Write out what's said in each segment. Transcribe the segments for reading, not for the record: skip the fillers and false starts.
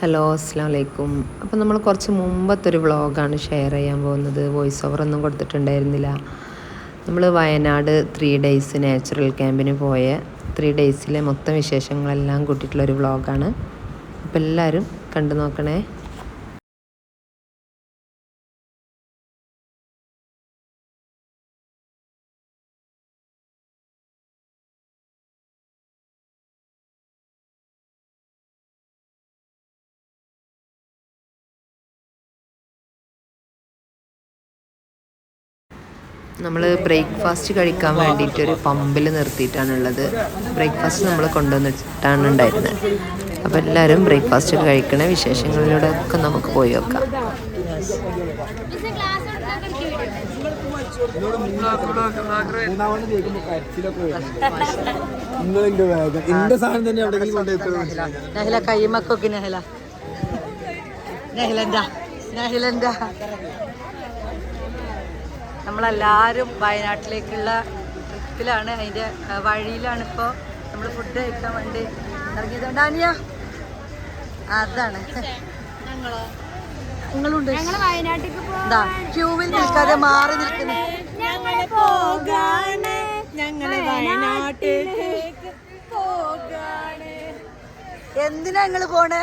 Hello അസ്സലാമു അലൈക്കും. അപ്പോൾ നമ്മൾ കുറച്ച് മുമ്പത്തെ ഒരു വ്ളോഗാണ് ഷെയർ ചെയ്യാൻ പോകുന്നത്. വോയിസ് ഓവർ ഒന്നും കൊടുത്തിട്ടുണ്ടായിരുന്നില്ല. നമ്മൾ വയനാട് 3 ഡേയ്സ് നാച്ചുറൽ ക്യാമ്പിന് പോയ 3 ഡേയ്സിലെ മൊത്തം വിശേഷങ്ങളെല്ലാം കൂട്ടിയിട്ടുള്ളൊരു വ്ളോഗാണ്. അപ്പോൾ എല്ലാവരും കണ്ടു നോക്കണേ. നമ്മൾ ബ്രേക്ക്ഫാസ്റ്റ് കഴിക്കാൻ വേണ്ടിയിട്ടൊരു പമ്പിൽ നിർത്തിയിട്ടാണുള്ളത്. ബ്രേക്ക്ഫാസ്റ്റ് നമ്മൾ കൊണ്ടുവന്നിട്ടാണ് ഉണ്ടായിരുന്നത്. അപ്പോൾ എല്ലാവരും ബ്രേക്ക്ഫാസ്റ്റ് ഒക്കെ കഴിക്കണ വിശേഷങ്ങളിലൂടെ ഒക്കെ നമുക്ക് പോയി നോക്കാം. നമ്മളെല്ലാവരും വയനാട്ടിലേക്കുള്ള ട്രിപ്പിലാണ്. അതിൻ്റെ വഴിയിലാണ് ഇപ്പോൾ നമ്മൾ ഫുഡ് കഴിക്കാൻ വേണ്ടി ഇറങ്ങിയതുകൊണ്ട് അനിയ അതാണ് നിങ്ങളുണ്ട് ക്യൂവിൽ നിൽക്കാതെ മാറി നിൽക്കുന്നു. എന്തിനാ ഞങ്ങള് പോണേ?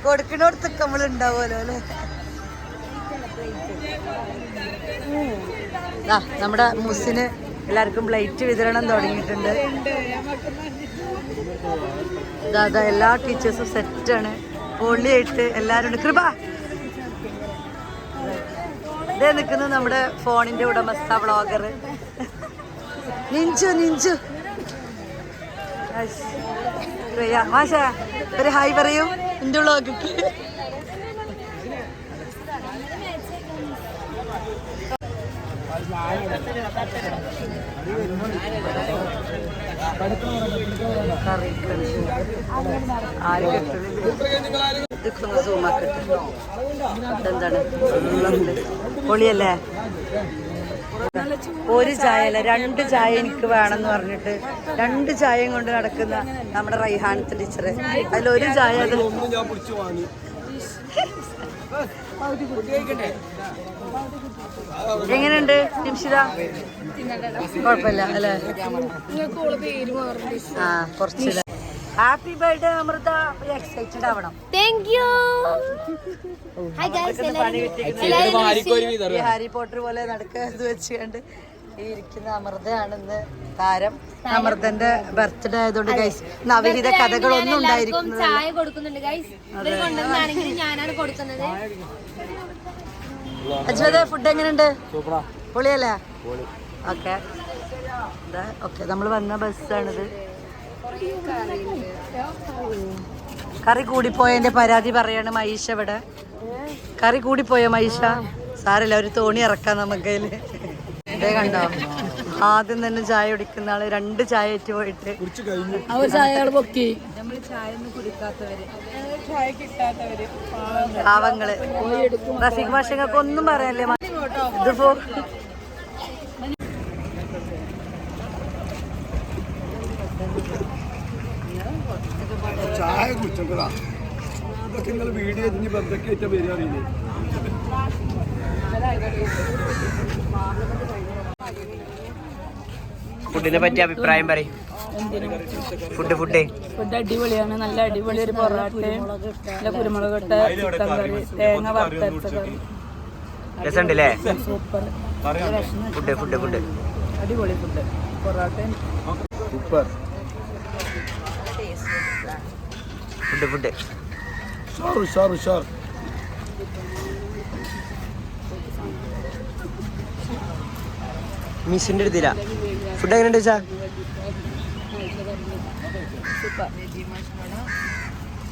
കൊടുക്കണോടത്തൊക്കെ നമ്മൾ ഉണ്ടാവുമല്ലോ അല്ലേ. നമ്മുടെ മുസ്സിന് എല്ലാവർക്കും പ്ലേറ്റ് വിതരണം തുടങ്ങിയിട്ടുണ്ട്. അതാ എല്ലാ ടീച്ചേഴ്സും സെറ്റാണ്, പൊള്ളിയായിട്ട് എല്ലാവരും ഉണ്ട്. കൃപ ഇതേ നിൽക്കുന്നത് നമ്മുടെ ഫോണിന്റെ ഉടമസ്ഥ വ്ളോഗർ നിഞ്ചു മാഷ ഒരു ഹായ് പറയൂ എന്റെ വ്ളോഗിക്ക്. എന്താണ് പൊളിയല്ലേ? ഒരു ചായ അല്ല 2 ചായ എനിക്ക് വേണമെന്ന് പറഞ്ഞിട്ട് 2 ചായയും കൊണ്ട് നടക്കുന്ന നമ്മുടെ റൈഹാനത്ത് ടീച്ചർ. അതിലൊരു ചായ അത് എങ്ങനെയുണ്ട് നിംഷിത? കുഴപ്പമില്ല അല്ലേ? ആ കുറച്ചില്ല. Happy birthday Amrutha. എക്സൈറ്റഡ് ആവണം. ഹാരി പോട്ടർ പോലെ നടക്കുന്നത് വെച്ചുകൊണ്ട് ഈ ഇരിക്കുന്ന അമൃതയാണെന്ന് താരം. അമൃതന്റെ ബർത്ത്ഡേ ആയതുകൊണ്ട് ഗൈസ് നവഹിത കഥകളൊന്നും ഉണ്ടായിരിക്കുന്നത്. അജ്വദ ഫുഡ് എങ്ങനെയുണ്ട്? പൊളിയല്ലേ? Okay okay. നമ്മൾ വന്ന ബസ്സാണിത്. കറി കൂടിപ്പോയതിന്റെ പരാതി പറയാണ് മൈഷ. ഇവിടെ കറി കൂടിപ്പോയോ മൈഷ? സാരല്ല, ഒരു തോണി ഇറക്കാം നമുക്ക്. ഇതേ കണ്ടോ, ആദ്യം തന്നെ ചായ കുടിക്കുന്ന ആള് 2 ചായ ഏറ്റ് പോയിട്ട് പാവങ്ങള്. റഫീഖ് മാഷങ്ങൾക്ക് ഒന്നും പറയാല്ലേ. ഇതിപ്പോ ചായ കുടിച്ചോടാ. ഇതൊക്കെ നിങ്ങൾ വീഡിയോ എന്തൊക്കെ വരിക അറിയില്ലേ? ഫുഡിനെ പറ്റി അഭിപ്രായം പറയും. ഫുഡ് അടിപൊളിയാണ്. നല്ല അടിപൊളി ഒരു പൊറോട്ട, നല്ല കുരുമുളക് ഇട്ട ചിക്കൻ കറി, തേങ്ങ വറുത്തരച്ച കറി. രസമുണ്ടല്ലേ? സൂപ്പർ ഫുഡ് അടിപൊളി ഫുഡ്. Parotta super food. ഉഷാർ. മിസ്സിന്റെ അടുത്തില്ല. ഫുഡ് എങ്ങനെയുണ്ട് വെച്ചാ?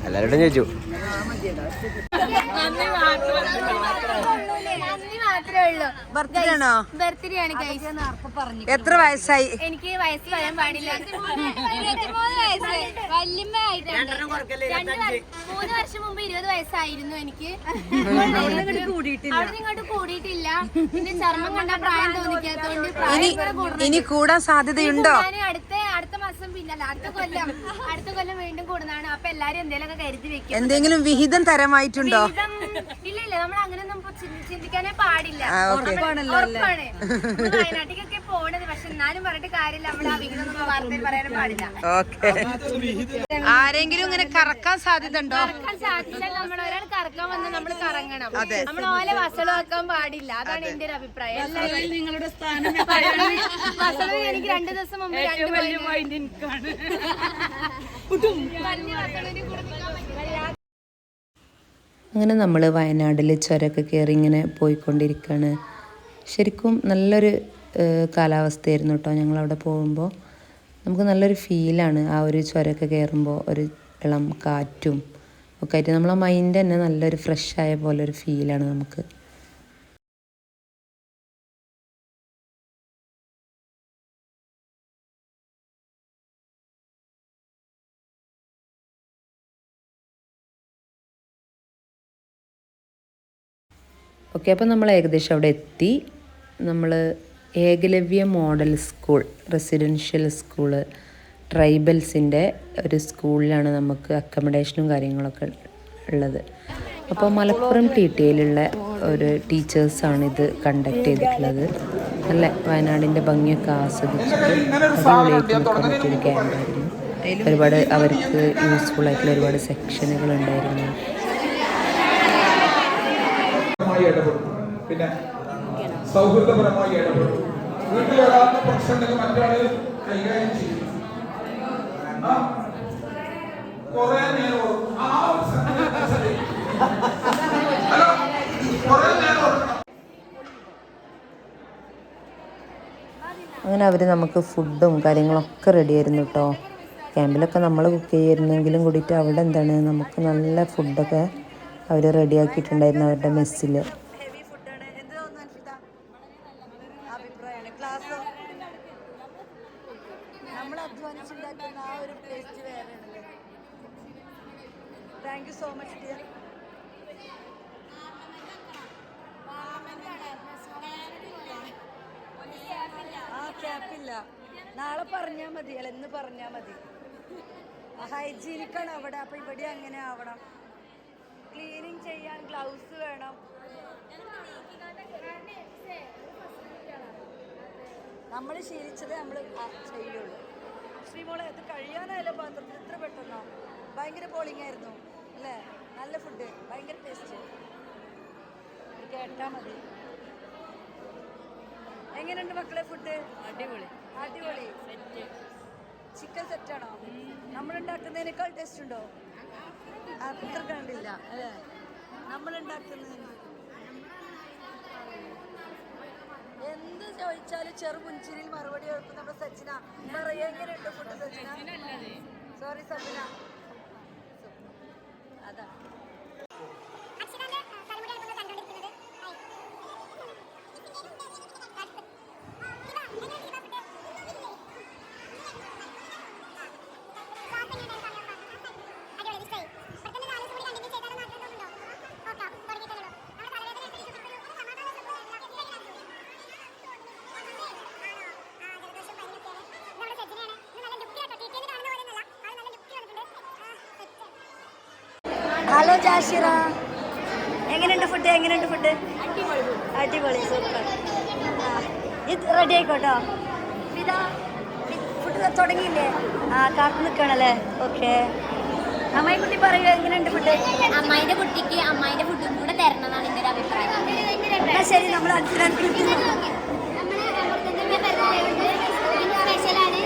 എല്ലാവരോടും ചോദിച്ചു. ബർത്ത്ഡേ ആണോ? ബർത്ത്ഡേ ആണ് എത്ര വയസ്സായി? എനിക്ക് വയസ്സ് പറയാൻ പാടില്ല. 23 വയസ്സ്. വല്യമ്മ ആയിട്ടുണ്ട്. 3 വർഷം മുമ്പ് 20 വയസ്സായിരുന്നു എനിക്ക്. അവിടെ ഇങ്ങോട്ട് കൂടിയിട്ടില്ല. പിന്നെ ചർമ്മം കണ്ട പ്രായം തോന്നിക്കാത്തോണ്ട് ഇനി കൂടാൻ സാധ്യതയുണ്ടോ? അടുത്ത മാസം പിന്നെ അടുത്ത കൊല്ലം വീണ്ടും കൂടുന്നതാണ്. അപ്പൊ എല്ലാരും എന്തെങ്കിലും കരുതി വെക്കും. എന്തെങ്കിലും വിഹിതം തരമായിട്ടുണ്ടോ? ഇല്ല നമ്മൾ അങ്ങനെയൊന്നും ചിന്തിക്കാനേ പാടില്ല. ഉറപ്പാണ് വയനാട്ടിലേക്കൊക്കെ പോണത്. പക്ഷെ എന്നാലും പറഞ്ഞിട്ട് കാര്യമില്ല. നമ്മൾ ആ വിഹിതം വാർത്തയിൽ പറയാനും പാടില്ല. ആരെങ്കിലും ഇങ്ങനെ കറക്കാൻ സാധ്യത ഉണ്ടോ? കറക്കാൻ സാധ്യത. നമ്മൾ ഒരാൾ കറക്കാൻ വന്ന് നമ്മൾ കറങ്ങണം. നമ്മൾ ഓലെ വസളമാക്കാൻ പാടില്ല. അതാണ് എന്റെ ഒരു അഭിപ്രായം. നിങ്ങളുടെ സ്ഥാനം വസളം എനിക്ക് 2 ദിവസം മുമ്പ് അങ്ങനെ നമ്മൾ വയനാട്ടിൽ ചുരമൊക്കെ കയറി ഇങ്ങനെ പോയിക്കൊണ്ടിരിക്കുകയാണ്. ശരിക്കും നല്ലൊരു കാലാവസ്ഥയായിരുന്നു കേട്ടോ. ഞങ്ങളവിടെ പോകുമ്പോൾ നമുക്ക് നല്ലൊരു ഫീലാണ്. ആ ഒരു ചുരമൊക്കെ കയറുമ്പോൾ ഒരു ഇളം കാറ്റും ഒക്കെ ആയിട്ട് നമ്മളെ മൈൻഡ് തന്നെ നല്ലൊരു ഫ്രഷ് ആയ പോലെ ഒരു ഫീലാണ് നമുക്ക്. ഓക്കെ, അപ്പോൾ നമ്മൾ ഏകദേശം അവിടെ എത്തി. നമ്മൾ Eklavya model school, residential school, ട്രൈബൽസിൻ്റെ ഒരു സ്കൂളിലാണ് നമുക്ക് അക്കോമഡേഷനും കാര്യങ്ങളൊക്കെ ഉള്ളത്. അപ്പോൾ മലപ്പുറം TTAയിലുള്ള ഒരു ടീച്ചേഴ്സാണിത് കണ്ടക്ട് ചെയ്തിട്ടുള്ളത്. നല്ല വയനാടിൻ്റെ ഭംഗിയൊക്കെ ആസ്വദിച്ചിട്ട് അടിപൊളിയായിട്ട് നിൽക്കാൻ പറ്റിയൊരു ക്യാമ്പായിരുന്നു. ഒരുപാട് അവർക്ക് യൂസ്ഫുൾ ആയിട്ടുള്ള ഒരുപാട് സെക്ഷനുകൾ ഉണ്ടായിരുന്നു. ഇടപെടും, പിന്നെ സൗഹൃദപരമായി ഇടപെടും. വീട്ടിൽ ഒരാളുടെ പ്രശ്നം മറ്റാള് കൈകാര്യം ചെയ്യും. കുറെ നേരം അങ്ങനെ അവർ നമുക്ക് ഫുഡും കാര്യങ്ങളൊക്കെ റെഡി ആയിരുന്നു കേട്ടോ. ക്യാമ്പിലൊക്കെ നമ്മൾ കുക്ക് ചെയ്യായിരുന്നെങ്കിലും കൂടിയിട്ട് അവിടെ എന്താണ് നമുക്ക് നല്ല ഫുഡൊക്കെ അവർ റെഡിയാക്കിയിട്ടുണ്ടായിരുന്നു അവരുടെ മെസ്സിൽ. നാളെ പറഞ്ഞാൽ മതി, എന്ന് പറഞ്ഞാൽ മതി. ഹൈജീനിക്കാണ് അവിടെ. അപ്പൊ ഇവിടെ അങ്ങനെ ആവണം. ക്ലീനിങ് ചെയ്യാൻ ഗ്ലൗസ് വേണം. നമ്മൾ ശീലിച്ചത് നമ്മൾ ചെയ്യുള്ളൂ. ശ്രീമോളെ ഇത് കഴിയാനായല്ലോ പാത്രത്തിൽ. ഇത്ര പെട്ടെന്നോ? ഭയങ്കര ബോളിംഗ് ആയിരുന്നു അല്ലേ? നല്ല ഫുഡ്, ഭയങ്കര ടേസ്റ്റ്. കേട്ടാ മതി. എങ്ങനെയുണ്ട് മക്കളെ ഫുഡ്? അടിപൊളി അടിപൊളി. ചിക്കൻ സെറ്റാണോ? നമ്മളുണ്ടാക്കുന്നതിനേക്കാൾ ടേസ്റ്റ് ഉണ്ടോ? അത്ര കണ്ടില്ല അല്ലേ? നമ്മളുണ്ടാക്കുന്നതിന് എന്ത് ചോദിച്ചാലും ചെറുപുഞ്ചിരിയിൽ മറുപടി കേൾക്കും നമ്മുടെ സച്ചിന. പറയാ എങ്ങനെയുണ്ട് ഫുഡ് സച്ചിന? സോറി സച്ചിന. അതാ ഹലോ ജാഷിറ, എങ്ങനെയുണ്ട് ഫുഡ്? എങ്ങനെയുണ്ട് ഫുഡ്? അടിപൊളി, സൂപ്പർ. ഇത് റെഡി ആയിക്കോട്ടോ. ഇതാ ഫുഡ് തുടങ്ങിയില്ലേ? കാത്തു നിൽക്കണല്ലേ? ഓക്കെ. അമ്മായി കുട്ടി പറയുക, എങ്ങനെയുണ്ട് ഫുഡ്? അമ്മായിന്റെ കുട്ടിക്ക് അമ്മായിന്റെ ഫുഡും കൂടെ തരണമെന്നാണ് എൻ്റെ ഒരു അഭിപ്രായം. ശരി, നമ്മൾ സ്പെഷ്യലാണ്.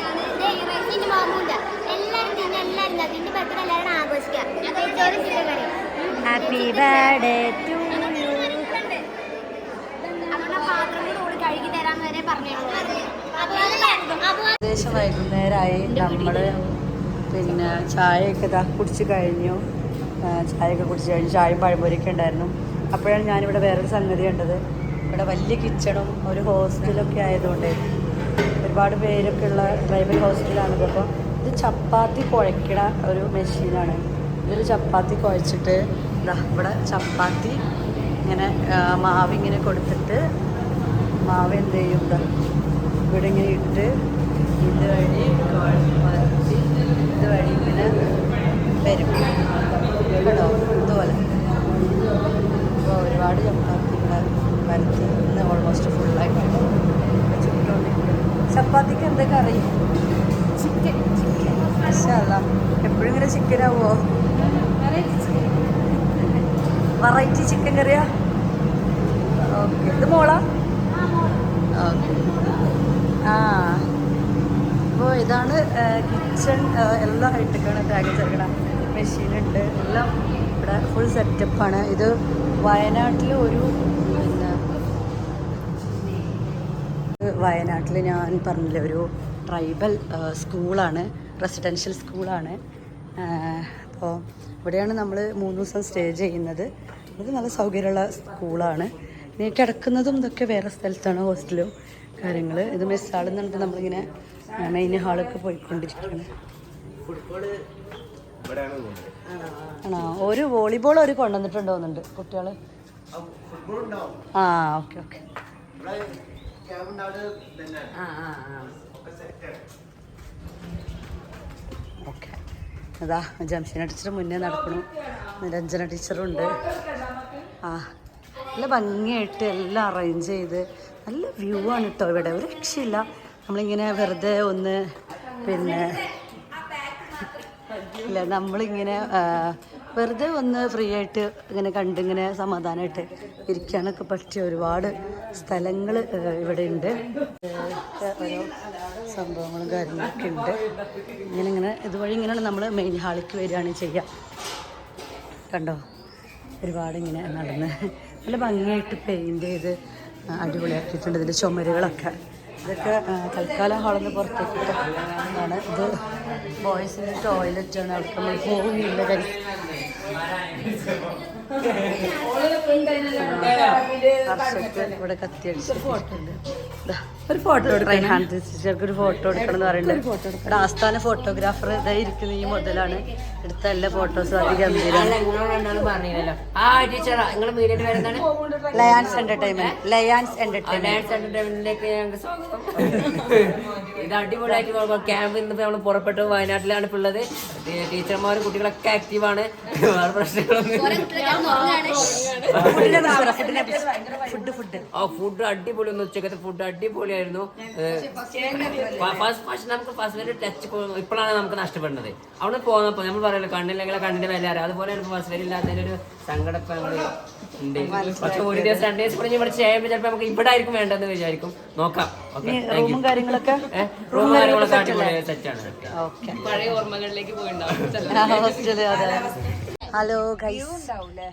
മാമൂണ്ട എല്ലാവരും തന്നെ എല്ലാവരും അതിന്റെ ബർത്ത്ഡേ എല്ലാവരും ആഘോഷിക്കാം. Happy birthday to you. നമ്മുടെ പാത്രം കൂടെ കഴുകി തരാൻ വരെ പറഞ്ഞു. ഏകദേശം വൈകുന്നേരമായി. നമ്മൾ പിന്നെ ചായയൊക്കെ കുടിച്ച് കഴിഞ്ഞു. ചായയൊക്കെ കുടിച്ച് കഴിഞ്ഞ് ചായയും പഴംപൊരിയൊക്കെ ഉണ്ടായിരുന്നു. അപ്പോഴാണ് ഞാനിവിടെ വേറൊരു സംഗതി കണ്ടത്. ഇവിടെ വലിയ കിച്ചണും ഒരു ഹോസ്റ്റലൊക്കെ ആയതുകൊണ്ട് ഒരുപാട് പേരൊക്കെ ഉള്ള ട്രൈബൽ ഹോസ്റ്റലാണിത്. അപ്പോൾ ഇത് ചപ്പാത്തി കുഴയ്ക്കണ ഒരു മെഷീനാണ്. ഇതിൽ ചപ്പാത്തി കുഴച്ചിട്ട് ഇവിടെ ചപ്പാത്തി ഇങ്ങനെ മാവിങ്ങനെ കൊടുത്തിട്ട് മാവ് എന്ത് ചെയ്യും ഇവിടെ ഇങ്ങനെ ഇട്ട് ഇതുവഴി പരത്തി ഇതുവഴി ഇങ്ങനെ വരും കേട്ടോ, ഇതുപോലെ. അപ്പോൾ ഒരുപാട് ചപ്പാത്തി ഇവിടെ പരത്തി ഇന്ന് ഓൾമോസ്റ്റ് ഫുള്ളായിട്ടുണ്ട്. ചപ്പാത്തിക്ക് എന്താ കറി? ചിക്കൻ. മാഷാഅല്ലാ. എപ്പോഴും ഇങ്ങനെ ചിക്കൻ ആവുമോ? വെറൈറ്റി ചിക്കൻ കറിയാ? ഓക്കെ. ഇത് മോളാ? ഓക്കെ. ആ അപ്പോൾ ഇതാണ് കിച്ചൺ. എല്ലാം ഇട്ടിക്കാണ് തേങ്ങ ചെറുക്കണ മെഷീനുണ്ട്. എല്ലാം ഇവിടെ ഫുൾ സെറ്റപ്പാണ്. ഇത് വയനാട്ടിൽ ഒരു വയനാട്ടിൽ ഞാൻ പറഞ്ഞില്ലേ ഒരു ട്രൈബൽ സ്കൂളാണ്, റെസിഡൻഷ്യൽ സ്കൂളാണ്. അപ്പോൾ ഇവിടെയാണ് നമ്മൾ 3 ദിവസം സ്റ്റേ ചെയ്യുന്നത്. ഇത് നല്ല സൗകര്യമുള്ള സ്കൂളാണ്. ഇനി കിടക്കുന്നതും ഇതൊക്കെ വേറെ സ്ഥലത്താണ്, ഹോസ്റ്റലും കാര്യങ്ങൾ. ഇത് മെസ്സാളെന്ന് പറഞ്ഞിട്ട് നമ്മളിങ്ങനെ മെയിൻ ഹാളൊക്കെ പോയിക്കൊണ്ടിരിക്കുകയാണ്. ആണോ? ഒരു വോളിബോൾ അവർ കൊണ്ടുവന്നിട്ടുണ്ടോന്നുണ്ട് കുട്ടികൾ. ആ ഓക്കെ ഓക്കെ. ഓക്കെ. അതാ ജംഷീന ടീച്ചർ മുന്നേ നടക്കണു, നിരഞ്ജന ടീച്ചറും ഉണ്ട്. ആ നല്ല ഭംഗിയായിട്ട് എല്ലാം അറേഞ്ച് ചെയ്ത് നല്ല വ്യൂ ആണ് കേട്ടോ ഇവിടെ. ഒരു രക്ഷയില്ല. നമ്മളിങ്ങനെ വെറുതെ ഒന്ന് ഇല്ല നമ്മളിങ്ങനെ വെറുതെ ഒന്ന് ഫ്രീ ആയിട്ട് ഇങ്ങനെ കണ്ടിങ്ങനെ സമാധാനമായിട്ട് ഇരിക്കാനൊക്കെ പറ്റിയ ഒരുപാട് സ്ഥലങ്ങൾ ഇവിടെ ഉണ്ട്. ഓരോ സംഭവങ്ങളും കാര്യങ്ങളൊക്കെ ഉണ്ട്. ഇങ്ങനെ ഇതുവഴി ഇങ്ങനെയാണ് നമ്മൾ മെയിൻ ഹാളിലേക്ക് വരികയാണ് ചെയ്യുക. കണ്ടോ, ഒരുപാട് ഇങ്ങനെ നടന്ന് നല്ല ഭംഗിയായിട്ട് പെയിൻറ് ചെയ്ത് അടിപൊളിയാക്കിയിട്ടുണ്ട്. ഇതിൻ്റെ ചുമരുകളൊക്കെ ഇതൊക്കെ തൽക്കാലം ഹാളിൽ നിന്ന് പുറത്തേക്ക് ആണ്. ഇത് ബോയ്സിൻ്റെ ടോയ്ലറ്റാണ്. അവിടെ നമ്മൾ പോകുന്നില്ല. ഇവിടെ കത്തിയടിച്ചിട്ടുണ്ട്. ഒരു ഫോട്ടോ എടുക്കാൻ ടീച്ചർക്ക് ഒരു ഫോട്ടോ എടുക്കണം എന്ന് പറയുന്നുണ്ട്. ഇവിടെ ആസ്ഥാന ഫോട്ടോഗ്രാഫർ ഇതായി ഇരിക്കുന്ന ഈ മുതലാണ് എടുത്ത എല്ലാ ഫോട്ടോസും അതിഗംഭീരമാണ്. ലയാൻസ് എന്റർടൈൻമെന്റ്. ഇത് അടിപൊളിയായിട്ട് ക്യാമ്പ് ഇന്നിപ്പോ നമ്മൾ പുറപ്പെട്ടു. വയനാട്ടിലാണ് ഇപ്പോൾ ഉള്ളത്. ടീച്ചർമാരും കുട്ടികളൊക്കെ ആക്റ്റീവാണ്. വേറെ പ്രശ്നങ്ങളൊന്നും. ഫുഡ് അടിപൊളി. ഒന്ന് ഉച്ചക്കത്തെ ഫുഡ് അടിപൊളിയായിരുന്നു. നമുക്ക് ഫസ്റ്റ് ടച്ച് ഇപ്പോഴാണ് നമുക്ക് നഷ്ടപ്പെടുന്നത്. അവിടെ പോകുന്നപ്പോൾ നമ്മൾ പറയല്ലോ കണ്ണില്ലെങ്കിൽ കണ്ണിന്റെ വില അറിയാം. അതുപോലെ ഫസ്റ്റ് വരെ ഇല്ലാത്തതിന്റെ ഒരു സങ്കടം ഉണ്ട്. പക്ഷെ ഒരു ദിവസം 2 ദിവസം പറഞ്ഞ് ഇവിടെ ചെയ്യുമ്പോൾ ചിലപ്പോൾ നമുക്ക് ഇവിടെ ആയിരിക്കും വേണ്ടെന്ന് വിചാരിക്കും. നോക്കാം. റൂമും കാര്യങ്ങളൊക്കെ അടിപൊളി സെറ്റാണ്. പഴയ ഓർമ്മകളിലേക്ക് പോയിണ്ടാവും. ഹലോ ഗൈസ്,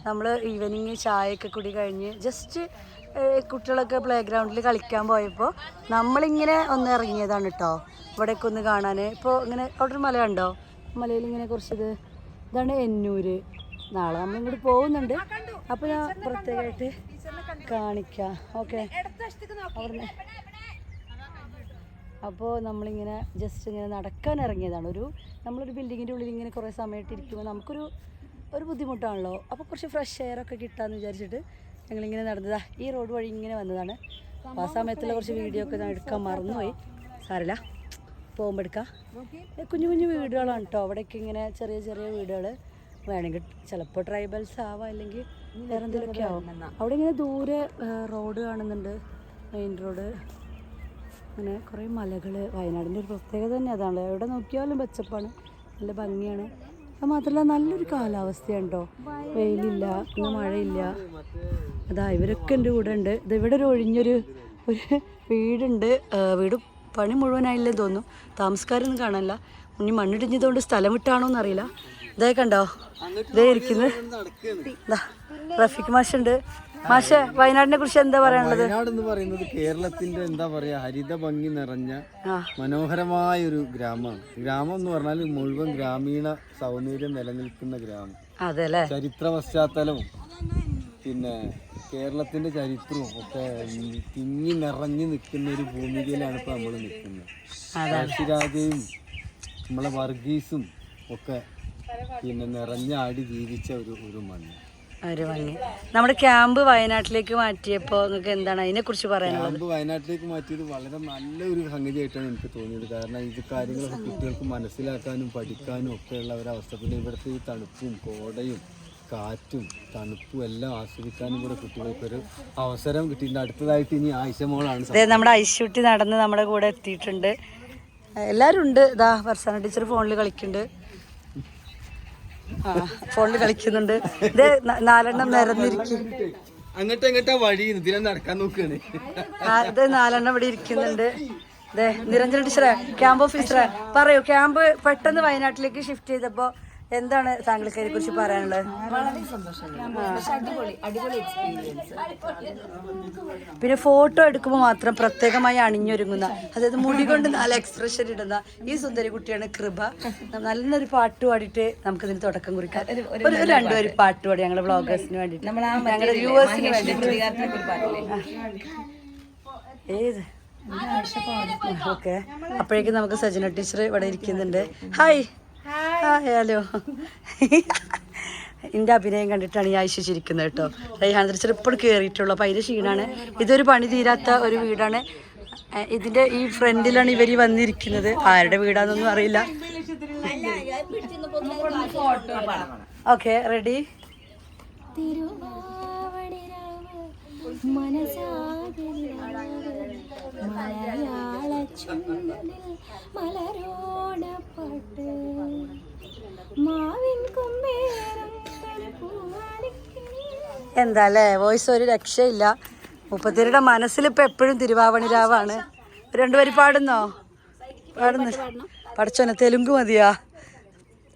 നമ്മൾ ഈവനിങ് ചായയൊക്കെ കുടി കഴിഞ്ഞ് ജസ്റ്റ് കുട്ടികളൊക്കെ പ്ലേ ഗ്രൗണ്ടിൽ കളിക്കാൻ പോയപ്പോൾ നമ്മളിങ്ങനെ ഒന്ന് ഇറങ്ങിയതാണ് കേട്ടോ ഇവിടേക്ക് ഒന്ന് കാണാൻ. ഇപ്പോൾ ഇങ്ങനെ അവിടെ ഒരു മല കണ്ടോ? മലയിൽ ഇങ്ങനെ കുറച്ചിത് ഇതാണ് എന്നൂര്. നാളെ നമ്മളിങ്ങോട്ട് പോകുന്നുണ്ട്. അപ്പോൾ ഞാൻ പ്രത്യേകമായിട്ട് കാണിക്കാം. ഓക്കെ. അവിടുന്ന് അപ്പോൾ നമ്മളിങ്ങനെ ജസ്റ്റ് ഇങ്ങനെ നടക്കാൻ ഇറങ്ങിയതാണ്. നമ്മളൊരു ബിൽഡിങ്ങിൻ്റെ ഉള്ളിൽ ഇങ്ങനെ കുറേ സമയത്ത് ഇരിക്കുമ്പോൾ നമുക്കൊരു ബുദ്ധിമുട്ടാണല്ലോ. അപ്പോൾ കുറച്ച് ഫ്രഷ് എയറൊക്കെ കിട്ടാമെന്ന് വിചാരിച്ചിട്ട് ഞങ്ങളിങ്ങനെ നടന്നതാണ്. ഈ റോഡ് വഴി ഇങ്ങനെ വന്നതാണ്. അപ്പോൾ ആ സമയത്തുള്ള കുറച്ച് വീഡിയോ ഒക്കെ ഞാൻ എടുക്കാൻ മറന്നുപോയി. സാരമില്ല, പോകുമ്പോൾ എടുക്കാം. കുഞ്ഞു കുഞ്ഞു വീടുകളാണ് കേട്ടോ. അവിടെയൊക്കെ ഇങ്ങനെ ചെറിയ ചെറിയ വീടുകൾ. വേണമെങ്കിൽ ചിലപ്പോൾ ട്രൈബൽസ് ആവാം, അല്ലെങ്കിൽ വേറെ എന്തെങ്കിലുമൊക്കെ ആവും. അവിടെ ഇങ്ങനെ ദൂരെ റോഡ് കാണുന്നുണ്ട്, മെയിൻ റോഡ്. അങ്ങനെ കുറേ മലകൾ. വയനാടിൻ്റെ ഒരു പ്രത്യേകത തന്നെ അതാണ്. എവിടെ നോക്കിയാലും പച്ചപ്പാണ്, നല്ല ഭംഗിയാണ്. അത് മാത്രമല്ല നല്ലൊരു കാലാവസ്ഥയാണ് കേട്ടോ. വെയിലില്ല, ഇന്ന് മഴയില്ല. അതാ ഇവരൊക്കെ എൻ്റെ കൂടെ ഉണ്ട്. ഇതിവിടെ ഒരു ഒഴിഞ്ഞൊരു വീടുണ്ട്. വീട് പണി മുഴുവനായില്ലെന്ന് തോന്നുന്നു. താമസക്കാരൊന്നും കാണാനില്ല. ഇനി മണ്ണിടിഞ്ഞതുകൊണ്ട് സ്ഥലം വിട്ടാണോ എന്നറിയില്ല. ഇതേ കണ്ടോ, ഇതേ ഇരിക്കുന്നത്. റഫീഖ് മാഷുണ്ട്. മാഷെ, വയനാടിനെ കുറിച്ച് എന്താ പറയാനുള്ളത്? വയനാട് എന്ന് പറയുന്നത് കേരളത്തിന്റെ എന്താ പറയാ ഹരിത ഭംഗി നിറഞ്ഞ മനോഹരമായ ഒരു ഗ്രാമമാണ്. ഗ്രാമം എന്ന് പറഞ്ഞാൽ മുഴുവൻ ഗ്രാമീണ സൗന്ദര്യം നിലനിൽക്കുന്ന ഗ്രാമം. അതെ അല്ലേ? ചരിത്ര പശ്ചാത്തലവും പിന്നെ കേരളത്തിന്റെ ചരിത്രവും ഒക്കെ തിങ്ങി നിറഞ്ഞു നിൽക്കുന്ന ഒരു ഭൂമികയിലാണ് ഇപ്പൊ നമ്മൾ നിൽക്കുന്നത്. പഴശ്ശിരാജയും നമ്മളെ വർഗീസും ഒക്കെ പിന്നെ നിറഞ്ഞാടി ജീവിച്ച ഒരു മണ്ണ്. ഒരു ഭംഗി. നമ്മുടെ ക്യാമ്പ് വയനാട്ടിലേക്ക് മാറ്റിയപ്പോൾ നിങ്ങൾക്ക് എന്താണ് അതിനെ കുറിച്ച് പറയാനുള്ളത്? ക്യാമ്പ് വയനാട്ടിലേക്ക് മാറ്റിയത് വളരെ നല്ലൊരു സംഗതിയായിട്ടാണ് എനിക്ക് തോന്നിയത്. കാരണം ഇത് കാര്യങ്ങളൊക്കെ കുട്ടികൾക്ക് മനസ്സിലാക്കാനും പഠിക്കാനും ഒക്കെയുള്ള ഒരവസ്ഥ. പിന്നെ ഇവിടുത്തെ ഈ തണുപ്പും കോടയും കാറ്റും തണുപ്പും എല്ലാം ആസ്വദിക്കാനും കൂടെ കുട്ടികൾക്കൊരു അവസരം കിട്ടിയിട്ടുണ്ട്. അടുത്തതായിട്ട് ഇനി ആയിഷമോളാണ്. നമ്മുടെ ഐശുട്ടി നടന്ന് നമ്മുടെ കൂടെ എത്തിയിട്ടുണ്ട്. എല്ലാവരും ഉണ്ട്. ഇതാ ഫർസാന ടീച്ചർ ഫോണിൽ കളിക്കുന്നുണ്ട്. ഫോണിൽ കളിക്കുന്നുണ്ട്. ഇത് 4 എണ്ണം നിരന്നിരിക്കും. അങ്ങോട്ടും ഇങ്ങോട്ടാ വഴി ഇതിനെ നടക്കാൻ നോക്കുകയാണ്. ഇത് 4 എണ്ണം ഇവിടെ ഇരിക്കുന്നുണ്ട്. ഇതേ നിരഞ്ജന ടീച്ചറെ, ക്യാമ്പ് ഓഫീസറെ, പറയൂ, ക്യാമ്പ് പെട്ടെന്ന് വയനാട്ടിലേക്ക് ഷിഫ്റ്റ് ചെയ്തപ്പോ എന്താണ് താങ്കൾക്ക് അതിനെ കുറിച്ച് പറയാനുള്ളത്? വളരെ സന്തോഷം. അടിപൊളി എക്സ്പീരിയൻസ്. പിന്നെ ഫോട്ടോ എടുക്കുമ്പോൾ മാത്രം പ്രത്യേകമായി അണിഞ്ഞൊരുങ്ങുന്ന, അതായത് മുടി കൊണ്ട് 4 എക്സ്പ്രഷൻ ഇടുന്ന ഈ സുന്ദരി കുട്ടിയാണ് കൃപ. നല്ലൊരു പാട്ട് പാടിയിട്ട് നമുക്കിതിന് തുടക്കം കുറിക്കാം. ഒരു 2 വരി പാട്ട് പാടി ഞങ്ങളുടെ വ്ളോഗേഴ്സിന് വേണ്ടിയിട്ട്, ഞങ്ങളുടെ വ്യൂവേഴ്സിന് വേണ്ടിയിട്ട്. ഏത്? ഓക്കെ. അപ്പോഴേക്കും നമുക്ക് സജന ടീച്ചർ ഇവിടെ ഇരിക്കുന്നുണ്ട്. ഹായ്. ഹലോ. എൻ്റെ അഭിനയം കണ്ടിട്ടാണ് ഈ ആയിഷ ചിരിക്കുന്നത് കേട്ടോ. റൈഹാൻ ടീച്ചർ ഇപ്പോൾ കയറിയിട്ടുള്ളൂ. അപ്പോൾ അതിൻ്റെ ക്ഷീണമാണ്. ഇതൊരു പണി തീരാത്ത ഒരു വീടാണ്. ഇതിൻ്റെ ഈ ഫ്രണ്ടിലാണ് ഇവർ വന്നിരിക്കുന്നത്. ആരുടെ വീടാണെന്നൊന്നും അറിയില്ല. Okay, ready? എന്താ അല്ലേ, വോയിസ് ഒരു രക്ഷയില്ല. മുപ്പത്തിരുടെ മനസ്സിലിപ്പോൾ എപ്പോഴും തിരുവാവണി രാവാണ്. 2 വരി പാടുന്നോ? പഠിച്ചോനെ, തെലുങ്ക് മതിയാ?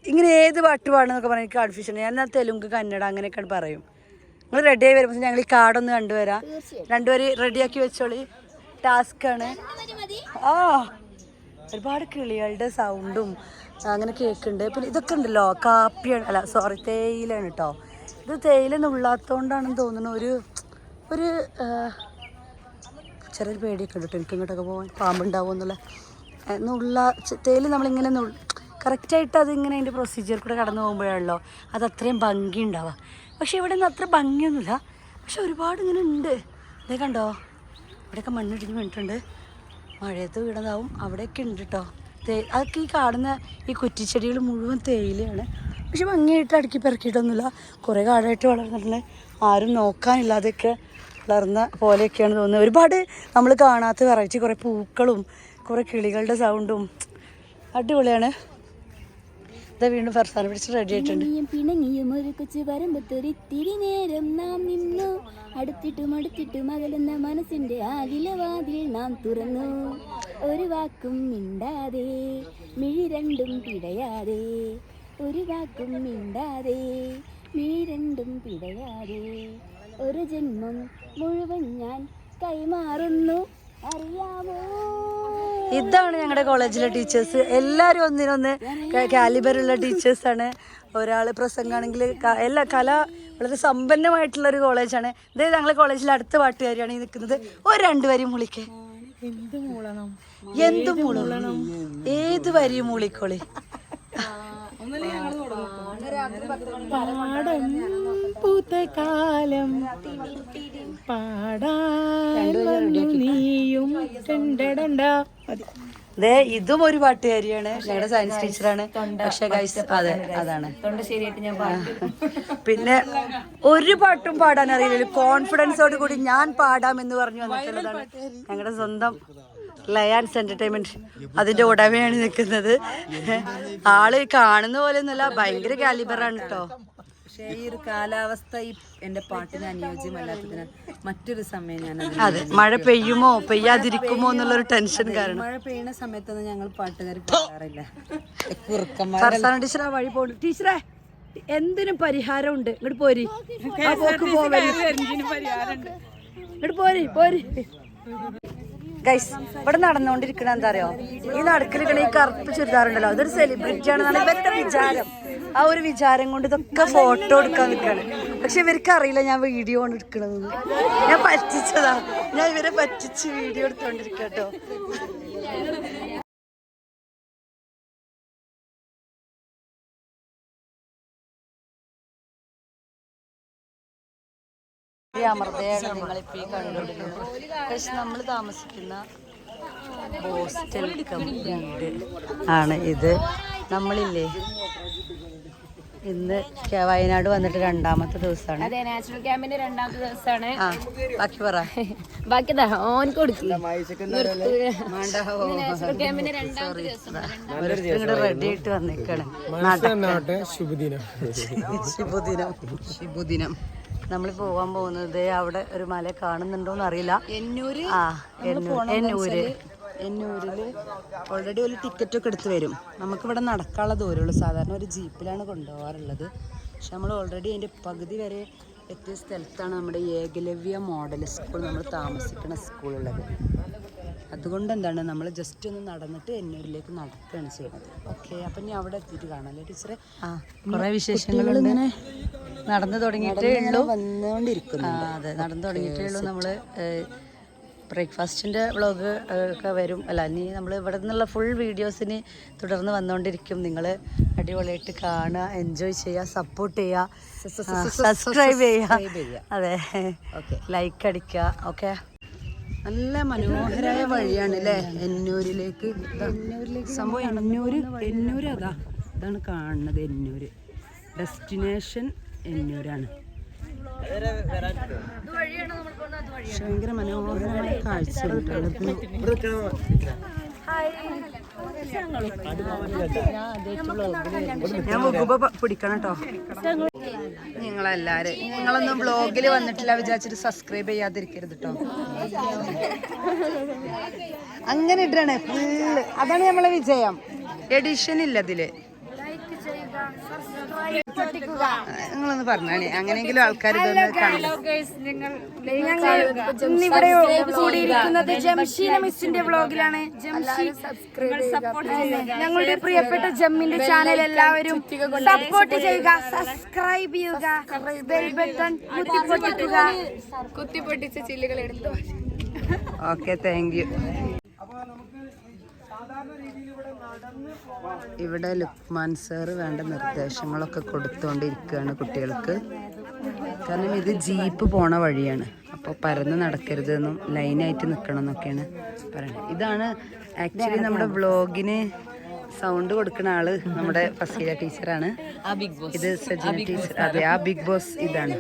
ഇങ്ങനെ ഏത് പാട്ട് പാടുന്നൊക്കെ പറഞ്ഞാൽ എനിക്ക് കൺഫ്യൂഷൻ. ഞാൻ തെലുങ്ക്, കന്നഡ അങ്ങനെയൊക്കെ പറയും. നിങ്ങൾ റെഡിയായി വരുമ്പോൾ ഞങ്ങൾ ഈ കാർഡൊന്ന് കണ്ടുവരാം. 2 വരി റെഡിയാക്കി വെച്ചോളി. ടാസ്ക്കാണ്. ഒരുപാട് കിളികളുടെ സൗണ്ടും അങ്ങനെ കേൾക്കുന്നുണ്ട്. പിന്നെ ഇതൊക്കെ ഉണ്ടല്ലോ, കാപ്പിയാണ്, അല്ല സോറി, തേയിലാണ് കേട്ടോ. ഇത് തേയില നുള്ളാത്തോണ്ടാണെന്ന് തോന്നുന്നു. ഒരു ചെറിയൊരു പേടിയൊക്കെ ഉണ്ട് കേട്ടോ എനിക്ക് ഇങ്ങോട്ടൊക്കെ പോകാൻ. പാമ്പുണ്ടാവും എന്നുള്ള തേയില നമ്മളിങ്ങനെ കറക്റ്റായിട്ട് അതിങ്ങനെ അതിൻ്റെ പ്രൊസീജിയർ കൂടെ കടന്നു പോകുമ്പോഴാണല്ലോ അത് അത്രയും ഭംഗി ഉണ്ടാവുക. പക്ഷേ ഇവിടെ നിന്ന് അത്ര ഭംഗിയൊന്നുമില്ല. പക്ഷെ ഒരുപാട് ഇങ്ങനെ ഉണ്ട്. ഇതേ കണ്ടോ, ഇവിടെയൊക്കെ മണ്ണിടിഞ്ഞ് വീണിട്ടുണ്ട്. മഴയത്ത് വീണതാവും. അവിടെയൊക്കെ ഉണ്ട് കേട്ടോ. അതൊക്കെ ഈ കാണുന്ന ഈ കുറ്റിച്ചെടികൾ മുഴുവൻ തേയിലയാണ്. പക്ഷെ ഭംഗിയായിട്ട് അടുക്കി പെറുക്കിയിട്ടൊന്നുമില്ല. കുറേ കാടായിട്ട് വളർന്നിട്ടുണ്ട്. ആരും നോക്കാനില്ലാതെയൊക്കെ വളർന്ന പോലെയൊക്കെയാണ് തോന്നുന്നത്. ഒരുപാട് നമ്മൾ കാണാത്ത വെറൈറ്റി കുറേ പൂക്കളും കുറേ കിളികളുടെ സൗണ്ടും അടിപൊളിയാണ്. ഇതാ വീണ്ടും ഫർസാന പിടിച്ച് റെഡി ആയിട്ടുണ്ട്. പിണങ്ങിയും ഒരു കൊച്ചു വരുമ്പത്തൊരിത്തിരി നേരം നാം നിന്നു, അടുത്തിട്ടും അകലുന്ന മനസ്സിന്റെ ആകിലവാതിൽ നാം തുറന്നു. ഒരു വാക്കും മിണ്ടാതെ, മിഴി രണ്ടും പിടയാതെ, ഒരു വാക്കും മിണ്ടാതെ, മിഴി രണ്ടും പിടയാതെ, ഒരു ജന്മം മുഴുവൻ ഞാൻ കൈമാറുന്നു, അറിയാമോ? ഇതാണ് ഞങ്ങളുടെ കോളേജിലെ ടീച്ചേഴ്സ്. എല്ലാവരും ഒന്നിനൊന്ന് കാലിബറുള്ള ടീച്ചേഴ്സാണ്. ഒരാൾ പ്രസംഗമാണെങ്കിൽ എല്ലാ കല വളരെ സമ്പന്നമായിട്ടുള്ളൊരു കോളേജാണ്. ഇത് ഞങ്ങളുടെ കോളേജിലെ അടുത്ത പാട്ടുകാരിയാണ് ഈ നിൽക്കുന്നത്. 2 വരി മൂളിക്കേ. എന്ത് മൂളണം? ഏത് വരി മൂളിക്കോളി? പൂത്തകാലം ഇതും ഒരു പാട്ടുകാരിയാണ്, ഞങ്ങളുടെ സയൻസ് ടീച്ചറാണ്. പക്ഷെ അതെ, അതാണ്. പിന്നെ ഒരു പാട്ടും പാടാൻ അറിയില്ല. കോൺഫിഡൻസോട് കൂടി ഞാൻ പാടാം എന്ന് പറഞ്ഞു വന്നിട്ടുള്ളതാണ് ഞങ്ങളുടെ സ്വന്തം ലയാൻസ് എന്റർടൈൻമെന്റ്. അതിന്റെ ഉടമയാണ് നിൽക്കുന്നത്. ആള് കാണുന്ന പോലെ ഒന്നുമല്ല, ഭയങ്കര കാലിബറാണ് കേട്ടോ. പക്ഷേ ഈ ഒരു കാലാവസ്ഥ എന്റെ പാട്ടിന് അനുയോജ്യമല്ലാത്തതിനാൽ മറ്റൊരു സമയം ഞാൻ അതെ, മഴ പെയ്യുമോ പെയ്യാതിരിക്കുമോ എന്നുള്ളൊരു ടെൻഷൻ കാരണം മഴ പെയ്യുന്ന സമയത്തൊന്നും ഞങ്ങൾ പാട്ടുകാർ പാടാറില്ല. ഫർസാന ടീച്ചർ ആ വഴി പോകുന്നു. ടീച്ചറെ, എന്തിനും പരിഹാരമുണ്ട്. ഇങ്ങോട്ട് പോരി, ഇങ്ങോട്ട് പോരി. ഗൈസ്, ഇവിടെ നടന്നുകൊണ്ടിരിക്കണ എന്താ അറിയോ, ഈ നടക്കിലിരിക്കണ ഈ കറുപ്പ് ചുരിദാറുണ്ടല്ലോ, അതൊരു സെലിബ്രിറ്റി ആണെന്നാണ് ഇവരുടെ വിചാരം. ആ ഒരു വിചാരം കൊണ്ട് ഇതൊക്കെ ഫോട്ടോ എടുക്കാൻ നിൽക്കുകയാണ്. പക്ഷെ ഇവർക്ക് അറിയില്ല ഞാൻ വീഡിയോ ആണ് എടുക്കണതെന്ന്. ഞാൻ പറ്റിച്ചതാ, ഞാൻ ഇവരെ പറ്റിച്ച് വീഡിയോ എടുത്തോണ്ടിരിക്കുക കേട്ടോ. അമൃതയാണ് നിങ്ങളിപ്പോ ഈ കണ്ടുകൊണ്ടിരിക്കുന്നത്. പക്ഷെ നമ്മൾ താമസിക്കുന്ന ഹോസ്റ്റൽ വീട് ആണ് ഇത്. നമ്മളില്ലേ ഇന്ന് വയനാട് വന്നിട്ട് 2ാമത്തെ ദിവസമാണ്. അതെ, നാച്ചുറൽ ക്യാമ്പിന്റെ 2ാമത്തെ ദിവസമാണ്. ബാക്കി പറ. ബാക്കി ഓനക്ക് കൊടുക്കും. നാച്ചുറൽ ക്യാമ്പിന്റെ 2ാമത്തെ ദിവസം റെഡി ആയിട്ട് വന്നേക്കാണ്. ശുഭദിനം. നമ്മൾ പോകാൻ പോകുന്നത് അവിടെ ഒരു മല കാണുന്നുണ്ടോന്ന് അറിയില്ല. എന്നൂരിൽ ഓൾറെഡി ഒരു ടിക്കറ്റ് ഒക്കെ എടുത്ത് വരും. നമുക്കിവിടെ നടക്കാനുള്ള ദൂരമുള്ളൂ. സാധാരണ ഒരു ജീപ്പിലാണ് കൊണ്ടുപോകാറുള്ളത്. പക്ഷെ നമ്മൾ ഓൾറെഡി അതിൻ്റെ പകുതി വരെ എത്തിയ സ്ഥലത്താണ് നമ്മുടെ ഏകലവ്യ മോഡൽ സ്കൂൾ, നമ്മൾ താമസിക്കുന്ന സ്കൂളുള്ളത്. അതുകൊണ്ട് എന്താണ് നമ്മൾ ജസ്റ്റ് ഒന്ന് നടന്നിട്ട് എന്നൂരിലേക്ക് നടക്കുകയാണ് ചെയ്യുന്നത്. ഓക്കെ, അപ്പം ഞാൻ അവിടെ എത്തിയിട്ട് കാണാം അല്ലേ ടീച്ചറെ? കുറേ വിശേഷങ്ങൾ ഇങ്ങനെ നടന്നു തുടങ്ങിയിട്ടേ ഉള്ളൂ, വന്നുകൊണ്ടിരിക്കുന്നു. അതെ, നടന്നു തുടങ്ങിയിട്ടേ ഉള്ളൂ. നമ്മൾ ബ്രേക്ക്ഫാസ്റ്റിൻ്റെ വ്ളോഗ് ഒക്കെ വരും. അല്ല, ഇനി നമ്മൾ ഇവിടെ നിന്നുള്ള ഫുൾ വീഡിയോസിന് തുടർന്ന് വന്നുകൊണ്ടിരിക്കും. നിങ്ങൾ അടിപൊളിയായിട്ട് കാണുക, എൻജോയ് ചെയ്യുക, സപ്പോർട്ട് ചെയ്യുക, സബ്സ്ക്രൈബ് ചെയ്യുക. അതെ, ലൈക്ക് അടിക്കുക. ഓക്കെ, നല്ല മനോഹരമായ വഴിയാണ് അല്ലേ എന്നൂരിലേക്ക്. സംഭവം എന്നൂര് അതാ, ഇതാണ് കാണുന്നത്. എന്നൂര് ഡെസ്റ്റിനേഷൻ എന്നൂരാണ്. ഭയങ്കര മനോഹരമായ കാഴ്ച. ഞാൻ മുഖുബ പിടിക്കണം കേട്ടോ. നിങ്ങളെല്ലാരും നിങ്ങളൊന്നും ബ്ലോഗിൽ വന്നിട്ടില്ല വിചാരിച്ചിട്ട് സബ്സ്ക്രൈബ് ചെയ്യാതിരിക്കരുത് കേട്ടോ. അങ്ങനെ ഇട്ടാണ് ഫുള്ള്. അതാണ് നമ്മളെ വിജയം. എഡിഷൻ ഇല്ല ഇതില്. നിങ്ങളൊന്ന് പറഞ്ഞാണേ, അങ്ങനെയെങ്കിലും ആൾക്കാർ ഇവിടെ കൂടിയിരിക്കുന്നത് ജംഷീന മിസ്സിന്റെ വ്ളോഗിലാണ്. ഞങ്ങളുടെ പ്രിയപ്പെട്ട ജമ്മിന്റെ ചാനൽ എല്ലാവരും സപ്പോർട്ട് ചെയ്യുക, സബ്സ്ക്രൈബ് ചെയ്യുക, ബെൽ ബട്ടൺ കുത്തിപ്പൊട്ടിക്കുക, കുത്തിപ്പൊട്ടിച്ച ചില്ലുകൾ എടുത്തു. Okay, thank you. ഇവിടെ ലുക്മാൻ സാർ വേണ്ട നിർദ്ദേശങ്ങളൊക്കെ കൊടുത്തുകൊണ്ടിരിക്കുകയാണ് കുട്ടികൾക്ക്. കാരണം ഇത് ജീപ്പ് പോണ വഴിയാണ്, അപ്പോൾ പരന്ന് നടക്കരുതെന്നും ലൈനായിട്ട് നിൽക്കണം എന്നൊക്കെയാണ് പറയുന്നത്. ഇതാണ് ആക്ച്വലി നമ്മുടെ വ്ളോഗിന് സൗണ്ട് കൊടുക്കുന്ന ആള് നമ്മുടെ ഫസീല ടീച്ചറാണ്. ഇത് സജിന ടീച്ചർ. അതെ, ആ ബിഗ് ബോസ് ഇതാണ്.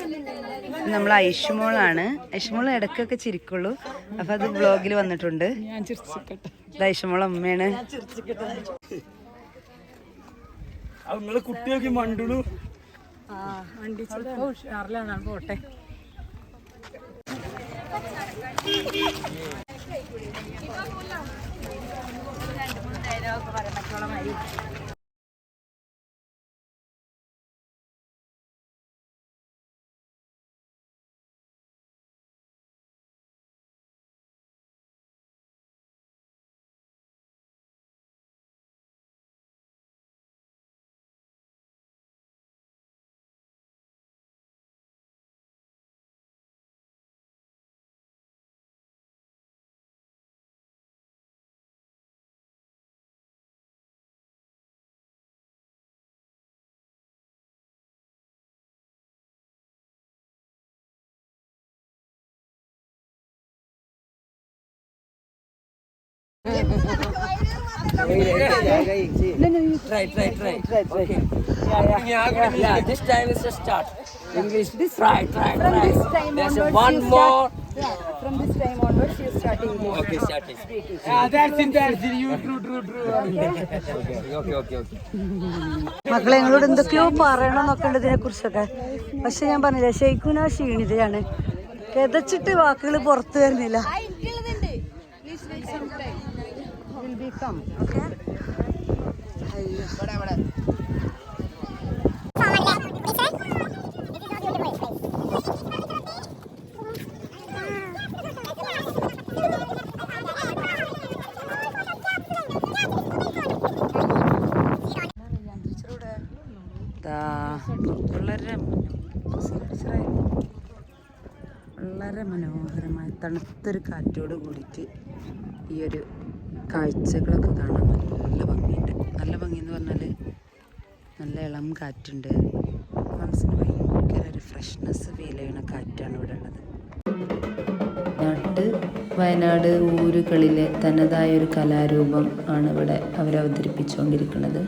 നമ്മൾ ഐഷുമോളാണ്. ഐഷുമോൾ ഇടയ്ക്കൊക്കെ ചിരിക്കുള്ളൂ, അപ്പൊ അത് വ്ളോഗിൽ വന്നിട്ടുണ്ട്. ഇത് ഐഷുമോൾ അമ്മയാണ്. നിങ്ങള് കുട്ടികൾക്ക് മണ്ടുള്ളൂ. പോട്ടെ. Right. Okay. Yeah, this time is a start. English. Right. This time There's onwards one more. From this time onwards, you start English. Okay, starting. That's it. You true. Okay. മക്കളെ, ഞങ്ങളോട് എന്തൊക്കെയോ പറയണമെന്നൊക്കെ ഉണ്ട് ഇതിനെ കുറിച്ചൊക്കെ. പക്ഷെ ഞാൻ പറഞ്ഞില്ല, ഷെയ്ഖുന ക്ഷീണിതയാണ്. കിതച്ചിട്ട് വാക്കുകൾ പുറത്തു വരുന്നില്ല. വളരെ മനോഹരമായ തണുത്തൊരു കാറ്റോട് കൂടിയിട്ട് ഈ ഒരു കാഴ്ചകളൊക്കെ കാണാൻ നല്ല ഭംഗിയുണ്ട്. നല്ല ഭംഗിയെന്ന് പറഞ്ഞാൽ നല്ല ഇളം കാറ്റുണ്ട്. മനസ്സിന് ഭയങ്കര ഒരു ഫ്രഷ്നെസ് ഫീൽ ചെയ്യുന്ന കാറ്റാണ് ഇവിടെ ഉള്ളത്. വയനാട് ഊരുകളിലെ തനതായൊരു കലാരൂപം ആണ് ഇവിടെ അവതരിപ്പിച്ചുകൊണ്ടിരിക്കുന്നത്.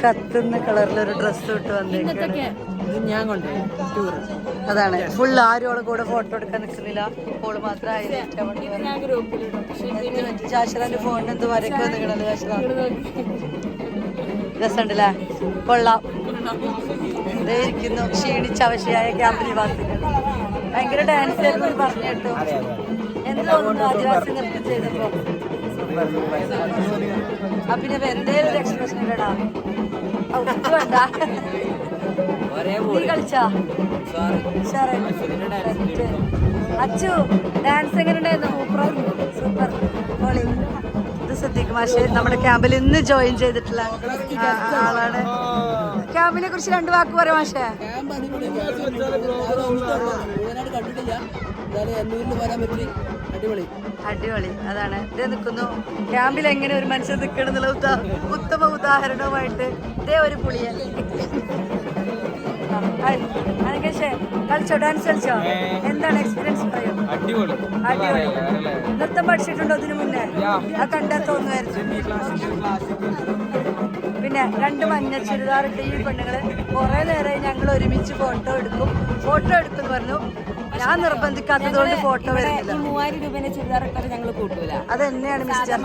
കത്തുന്ന കളറിലൊരു ഡ്രസ്സ് ഇട്ട് വന്നേക്കാണ്. ഞാൻ കൊണ്ടുപോയി ടൂർ. അതാണ് ഫുൾ ആരും അവളെ കൂടെ ഫോട്ടോ എടുക്കാൻ നിൽക്കുന്നില്ല. ഓള് മാത്രം ശാശ്വതാന്റെ ഫോണിന് എന്ത് വരയ്ക്ക് വന്നിക്കണല്ലോ. ശാശ്വത രസമുണ്ടല്ലേ? കൊള്ളാം. ഇതേ ഇരിക്കുന്നു ക്ഷീണിച്ച അവശയായ ക്യാമ്പ് നിവാസികൾ. ഭയങ്കര ഡാൻസ് ആയിരുന്നു പറഞ്ഞു കേട്ടോ. എന്ത് തോന്നുന്നു ആദിവാസി നൃത്തം ചെയ്തപ്പോ? പിന്നെ വെറുതെ ഒരു എക്സ്പ്രഷൻ ഇല്ലടാ. വേണ്ട നീ കളിച്ചാ അച്ചു ഡാൻസ് എങ്ങനെ ഉണ്ടായിരുന്നു? സൂപ്പർ പൊളി. ഇത് സിദ്ദീഖ് മാഷ് നമ്മുടെ ക്യാമ്പിൽ ഇന്ന് ജോയിൻ ചെയ്തിട്ടുള്ള ആളാണ്. ക്യാമ്പിനെ കുറിച്ച് 2 വാക്ക് പറയാം മാഷേ. അടിപൊളി. അതാണ് ഇതേ നിൽക്കുന്നു ക്യാമ്പിൽ എങ്ങനെ ഒരു മനുഷ്യൻ നിൽക്കണം എന്നുള്ള ഉത്തമ ഉദാഹരണവുമായിട്ട് ഇതേ ഒരു പുളിയൻ. കളിച്ചോ? ഡാൻസ് കളിച്ചോ? എന്താണ് എക്സ്പീരിയൻസ് പറയൂ. അടിപൊളി. നൃത്തം പഠിച്ചിട്ടുണ്ടോ ഇതിനു മുന്നേ? ആ കണ്ടാൽ തോന്നുമായിരുന്നു. പിന്നെ 2 മഞ്ഞ ചുരിദാറിട്ട് ഈ പെണ്ണുങ്ങള് കുറെ നേരമായി ഞങ്ങൾ ഒരുമിച്ച് ഫോട്ടോ എടുക്കുമെന്ന് പറഞ്ഞു. ഞാൻ നിർബന്ധിക്കാത്തതുകൊണ്ട് ഫോട്ടോ വരുന്നില്ല. 3000 രൂപേന്റെ ചുരിദാർ ഇട്ടാൽ ഞങ്ങൾ കൂട്ടൂല. അത് തന്നെയാണ് മിസ്റ്റർ.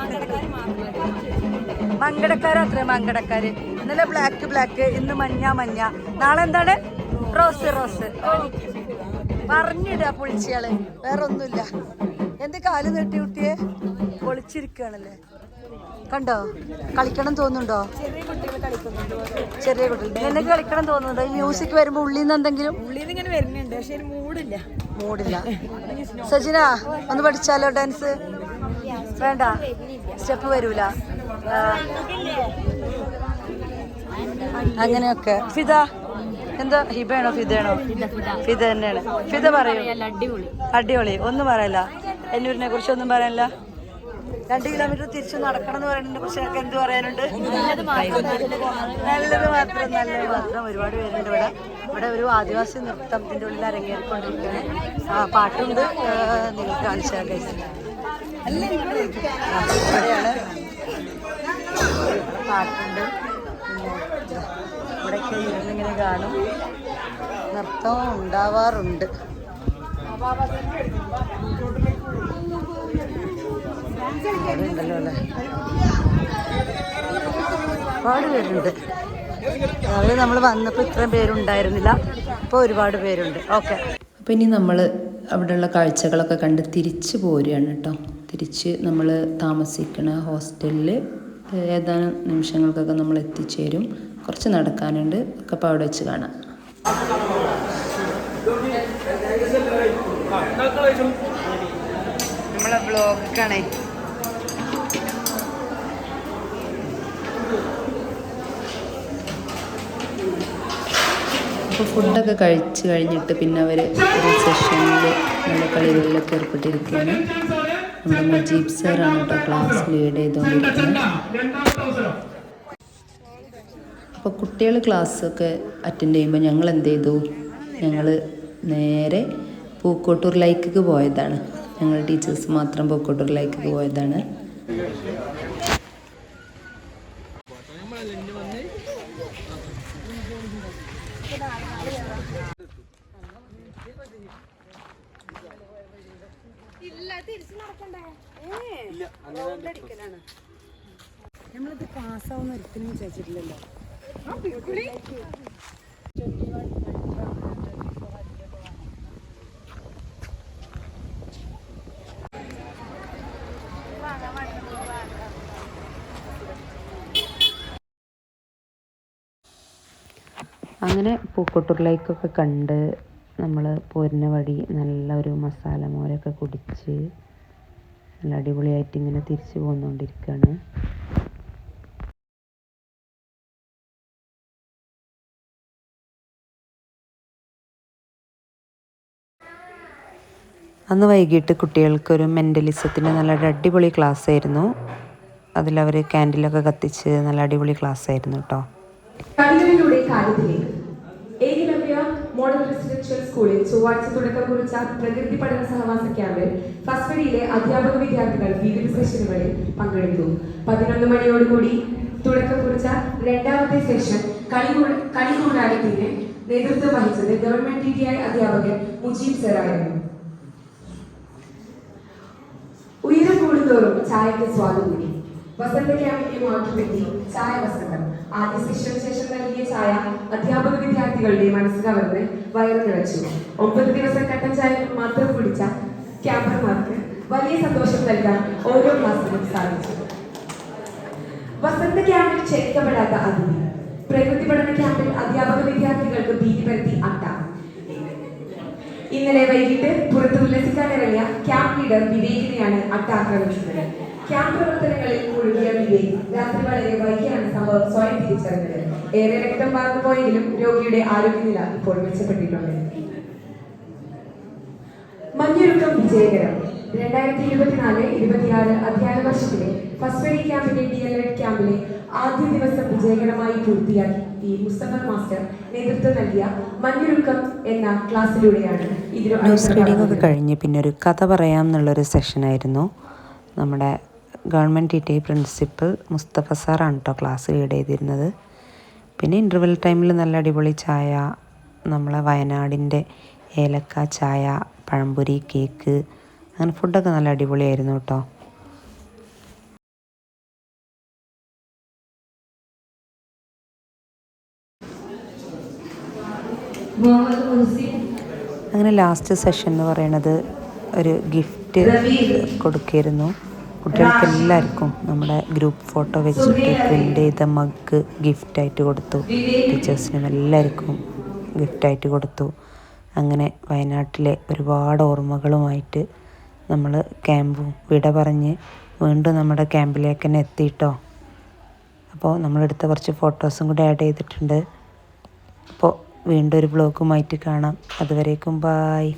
മങ്കടക്കാര് അത്രയും മങ്കടക്കാര്. ഇന്നലെ ബ്ലാക്ക്, ഇന്ന് മഞ്ഞ. നാളെ എന്താണ്? റോസ്. പറഞ്ഞിടുക പൊളിച്ചയാള്. വേറെ ഒന്നുമില്ല. എന്ത് കാല് നീട്ടി കുട്ടിയെ പൊളിച്ചിരിക്കുകയാണല്ലേ. കണ്ടോ? കളിക്കണം തോന്നുന്നുണ്ടോ? ചെറിയ കുട്ടികൾ നിനക്ക് കളിക്കണം തോന്നുന്നുണ്ടോ? ഈ മ്യൂസിക് വരുമ്പോ ഉള്ളിന്ന് എന്തെങ്കിലും വരുന്നുണ്ട്, പക്ഷെ മൂടില്ല. സജിന ഒന്ന് പഠിച്ചാലോ ഡാൻസ്? വേണ്ട, സ്റ്റെപ്പ് വരൂല. അങ്ങനെയൊക്കെ. ഫിദ എന്താ? ഹിബയാണോ ഫിദയാണോ? ഫിദ തന്നെയാണ്. ഫിദ പറയൂ. അടിപൊളി. ഒന്നും പറയല്ല. എന്നൂരിനെ കുറിച്ച് ഒന്നും പറയാനില്ല. 2 കിലോമീറ്റർ തിരിച്ചു നടക്കണം എന്ന് പറയുന്നതിനെ കുറിച്ച് ഞങ്ങൾക്ക് എന്ത് പറയാനുണ്ട്? നല്ലത് മാത്രം. ഒരുപാട് പേരുണ്ട് ഇവിടെ ഒരു ആദിവാസി നൃത്തത്തിന്റെ ഉള്ളിൽ അരങ്ങേറിക്കൊണ്ടിരിക്കുകയാണ്. പാട്ടുണ്ട്, നിങ്ങൾക്ക് കാണിച്ചാൽ ഇവിടെയാണ് പാട്ടുണ്ട്. ഇവിടെയൊക്കെ ഇരുന്നിങ്ങനെ കാണും. നൃത്തം ഉണ്ടാവാറുണ്ട്. ഉണ്ടല്ലോ അല്ലേ? ഒരുപാട് പേരുണ്ട്. രാവിലെ നമ്മൾ വന്നപ്പോൾ ഇത്രയും പേരുണ്ടായിരുന്നില്ല, ഇപ്പോൾ ഒരുപാട് പേരുണ്ട്. ഓക്കെ, അപ്പോൾ ഇനി നമ്മൾ അവിടെയുള്ള കാഴ്ചകളൊക്കെ കണ്ട് തിരിച്ച് പോരുകയാണ് കേട്ടോ. തിരിച്ച് നമ്മൾ താമസിക്കുന്ന ഹോസ്റ്റലിൽ ഏതാനും നിമിഷങ്ങൾക്കൊക്കെ നമ്മൾ എത്തിച്ചേരും. കുറച്ച് നടക്കാനുണ്ട്. ഒക്കെ അപ്പോൾ അവിടെ വെച്ച് കാണാം. നമ്മളെ ബ്ലോഗാണേ. അപ്പോൾ ഫുഡൊക്കെ കഴിച്ച് കഴിഞ്ഞിട്ട് പിന്നെ അവർ ഒരു സെഷനിൽ നല്ല കളികളിലൊക്കെ ഏർപ്പെട്ടിരിക്കുകയാണ്. നമ്മുടെ മുജീബ് സാറാണ് കേട്ടോ ക്ലാസ് ലീഡ് ചെയ്തുകൊണ്ടിരിക്കുന്നത്. അപ്പോൾ കുട്ടികൾ ക്ലാസ്സൊക്കെ അറ്റൻഡ് ചെയ്യുമ്പോൾ ഞങ്ങൾ എന്ത് ചെയ്തു? ഞങ്ങൾ നേരെ പൂക്കോട്ടൂർ ലേക്കിലേക്ക് പോയതാണ്. ഞങ്ങൾ ടീച്ചേഴ്സ് മാത്രം പൂക്കോട്ടൂർ ലേക്കിലേക്ക് പോയതാണ്. നമ്മളിത് പാസ്സാവുന്ന ഒരിക്കലും വിചാരിച്ചിട്ടില്ലല്ലോ. അങ്ങനെ പൂക്കോട്ടൂർ ലേക്കൊക്കെ കണ്ട് നമ്മൾ പോരുന്ന വഴി നല്ല ഒരു മസാല മോരൊക്കെ കുടിച്ച് നല്ല അടിപൊളിയായിട്ട് ഇങ്ങനെ തിരിച്ചു പോന്നുകൊണ്ടിരിക്കുകയാണ്. അന്ന് വൈകിട്ട് കുട്ടികൾക്കൊരു മെൻ്റലിസത്തിൻ്റെ നല്ല അടിപൊളി ക്ലാസ് ആയിരുന്നു. അതിലവർ ക്യാൻഡിലൊക്കെ കത്തിച്ച് നല്ല അടിപൊളി ക്ലാസ് ആയിരുന്നു കേട്ടോ. കളികളിലൂടെ കാലത്തിലേക്ക് ഏകലവ്യ മോഡൽ റെസിഡൻഷ്യൽ സ്കൂളിൽ ചൊവ്വാഴ്ച തുടക്കം കുറിച്ച പ്രകൃതി പഠന സഹവാസ ക്യാമ്പിൽ ഫസ്റ്റ് വരിയിലെ അധ്യാപക വിദ്യാർത്ഥികൾ വിവിധ സെഷനുകളിൽ പങ്കെടുത്തു. 11 മണിയോടുകൂടി തുടക്കം കുറിച്ച രണ്ടാമത്തെ സെഷൻ കളി കൂടാരത്തിന് നേതൃത്വം വഹിച്ചത് ഗവൺമെന്റ് DTI അധ്യാപകൻ മുജീബ് സറായിരുന്നു. ഉയരം കൂടുന്തോറും ചായക്ക് സ്വാദ് കൂടി. വസന്ത ക്യാമ്പിനെ മാറ്റിപ്പറ്റി ചായ വസന്തം. ആദ്യ സെഷന് ശേഷം നൽകിയ ചായ അധ്യാപക വിദ്യാർത്ഥികളുടെ മനസ്സ് കവർന്ന് വയറ് നിറച്ചു. 9 ദിവസം കട്ടൻ ചായ മാത്രം കുടിച്ച ക്യാമ്പർമാർക്ക് വലിയ സന്തോഷം നൽകാൻ ഓരോ ക്ലാസ്സിലും സാധിച്ചു. വസന്ത ക്യാമ്പിൽ ക്ഷണിക്കപ്പെടാത്ത അതിഥി. പ്രകൃതി പഠന ക്യാമ്പിൽ അധ്യാപക വിദ്യാർത്ഥികൾക്ക് ഭീതി പരത്തി അട്ട. ഇന്നലെ വൈകിട്ട് പുറത്ത് ഉല്ലസിക്കാനിറങ്ങിയ ക്യാമ്പ് ലീഡർ വിവേകിനെയാണ് അട്ട ആക്രമിച്ചത്. ക്യാമ്പ് പ്രവർത്തനങ്ങളിൽ മുഴുകിയ വിവേക് രാത്രി വളരെ വൈകിയാണ് സംഭവം സ്വയം തിരിച്ചറിഞ്ഞത്. ഏറെ രക്തം വാർന്നു പോയെങ്കിലും രോഗിയുടെ ആരോഗ്യനില ഇപ്പോൾ മെച്ചപ്പെട്ടിട്ടുണ്ട്. മഞ്ഞൊരുക്കം വിജയകരം. 2024-26 അധ്യയന വർഷത്തിലെ ഫസ്റ്റ് വരി ക്യാമ്പിന്റെ DLED ക്യാമ്പിലെ ആദ്യ ദിവസം വിജയകരമായി പൂർത്തിയാക്കി മുസ്തഫ മാസ്റ്റർ നേതൃത്വം നൽകിയ മഞ്ഞൊരുക്കം എന്ന ക്ലാസ്സിലൂടെയാണ് ന്യൂസ് റീഡിംഗ് ഒക്കെ കഴിഞ്ഞ് പിന്നെ ഒരു കഥ പറയാം എന്നുള്ളൊരു സെഷനായിരുന്നു. നമ്മുടെ ഗവൺമെൻറ് DTI പ്രിൻസിപ്പൽ മുസ്തഫ സാറാണ് കേട്ടോ ക്ലാസ് ലീഡ് ചെയ്തിരുന്നത്. പിന്നെ ഇൻ്റർവെൽ ടൈമിൽ നല്ല അടിപൊളി ചായ, നമ്മളെ വയനാടിൻ്റെ ഏലക്ക ചായ, പഴംപൊരി, കേക്ക്, അങ്ങനെ ഫുഡൊക്കെ നല്ല അടിപൊളിയായിരുന്നു കേട്ടോ. അങ്ങനെ ലാസ്റ്റ് സെഷൻ എന്ന് പറയുന്നത് ഒരു ഗിഫ്റ്റ് കൊടുക്കായിരുന്നു. കുട്ടികൾക്ക് എല്ലാവർക്കും നമ്മുടെ ഗ്രൂപ്പ് ഫോട്ടോ വെച്ചിട്ട് പ്രിൻ്റ് ചെയ്ത മഗ് ഗിഫ്റ്റായിട്ട് കൊടുത്തു. ടീച്ചേഴ്സിനും എല്ലാവർക്കും ഗിഫ്റ്റായിട്ട് കൊടുത്തു. അങ്ങനെ വയനാട്ടിലെ ഒരുപാട് ഓർമ്മകളുമായിട്ട് നമ്മൾ ക്യാമ്പും വിട പറഞ്ഞ് വീണ്ടും നമ്മുടെ ക്യാമ്പിലേക്ക് തന്നെ എത്തിയിട്ടോ. അപ്പോൾ നമ്മളെടുത്ത കുറച്ച് ഫോട്ടോസും കൂടെ ആഡ് ചെയ്തിട്ടുണ്ട്. അപ്പോൾ വീണ്ടും ഒരു വ്ളോഗുമായിട്ട് കാണാം. അതുവരേക്കും ബായ്.